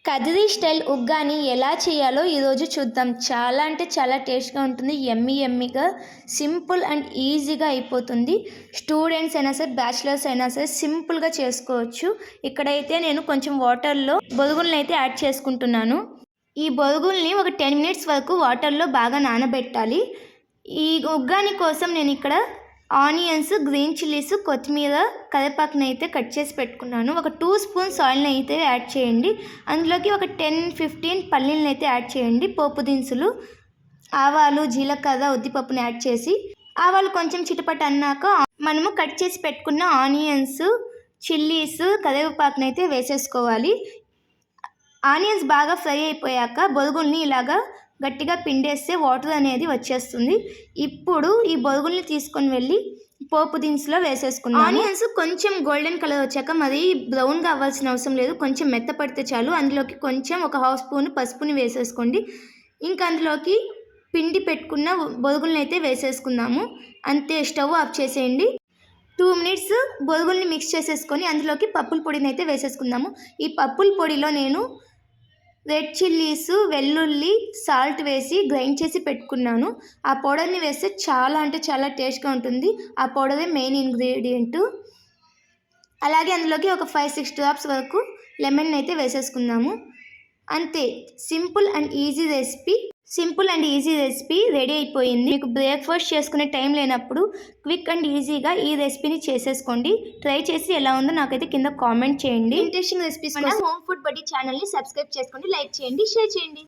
Kadiri style uggani ఎలా చేయాలో ఈరోజు చూద్దాం. చాలా అంటే చాలా టేస్ట్‌గా ఉంటుంది. యమ్మీ యమ్మీగా సింపుల్ అండ్ ఈజీగా అయిపోతుంది. స్టూడెంట్స్ అయినా సరే, బ్యాచిలర్స్ అయినా సరే సింపుల్‌గా చేసుకోవచ్చు. ఇక్కడైతే నేను కొంచెం వాటర్‌లో బొరుగులనైతే యాడ్ చేసుకుంటున్నాను. ఈ బొరుగుల్ని ఒక 10 మినిట్స్ వరకు వాటర్‌లో బాగా నానబెట్టాలి. ఈ ఉగ్గాని కోసం నేను ఇక్కడ ఆనియన్స్, గ్రీన్ చిల్లీస్, కొత్తిమీర, కరివేపాకునైతే కట్ చేసి పెట్టుకున్నాను. ఒక 2 స్పూన్స్ ఆయిల్ని అయితే యాడ్ చేయండి. అందులోకి ఒక 10-15 పల్లీలను అయితే యాడ్ చేయండి. పోపు దినుసులు, ఆవాలు, జీలకర్ర, ఉద్దిపప్పుని యాడ్ చేసి ఆవాలు కొంచెం చిటపట అన్నాక మనము కట్ చేసి పెట్టుకున్న ఆనియన్స్, చిల్లీస్, కరివేపాకునైతే వేసేసుకోవాలి. ఆనియన్స్ బాగా ఫ్రై అయిపోయాక బొరుగుల్ని ఇలాగా గట్టిగా పిండేస్తే వాటర్ అనేది వచ్చేస్తుంది. ఇప్పుడు ఈ బొరుగుల్ని తీసుకొని వెళ్ళి పోపు దినుసులో వేసేసుకుందాం. ఆనియన్స్ కొంచెం గోల్డెన్ కలర్ వచ్చాక మరి బ్రౌన్గా అవ్వాల్సిన అవసరం లేదు, కొంచెం మెత్తపడితే చాలు. అందులోకి కొంచెం ఒక హాఫ్ స్పూన్ పసుపుని వేసేసుకోండి. ఇంకా అందులోకి పిండి పెట్టుకున్న బొరుగుల్ని అయితే వేసేసుకుందాము. అంతే, స్టవ్ ఆఫ్ చేసేయండి. 2 మినిట్స్ బొరుగుల్ని మిక్స్ చేసేసుకొని అందులోకి పప్పుల పొడిని అయితే వేసేసుకుందాము. ఈ పప్పుల పొడిలో నేను రెడ్ చిల్లీస్, వెల్లుల్లి, సాల్ట్ వేసి గ్రైండ్ చేసి పెట్టుకున్నాను. ఆ పౌడర్ని వేస్తే చాలా అంటే చాలా టేస్ట్గా ఉంటుంది. ఆ పౌడరే మెయిన్ ఇంగ్రీడియంట్. అలాగే అందులోకి ఒక 5-6 డ్రాప్స్ వరకు లెమన్ అయితే వేసేసుకుందాము. అంతే, simple and easy recipe ready అయిపోయింది. మీకు బ్రేక్ఫాస్ట్ చేసుకునే టైం లేనప్పుడు క్విక్ అండ్ ఈజీగా ఈ రెసిపీని చేసేసుకోండి. ట్రై చేసి ఎలా ఉందో నాకైతే కింద కామెంట్ చేయండి. ఇంట్రెస్టింగ్ రెసిపీస్ మన హోమ్ ఫుడ్ బడ్డీ ఛానల్ని సబ్స్క్రైబ్ చేసుకోండి, లైక్ చేయండి, షేర్ చేయండి.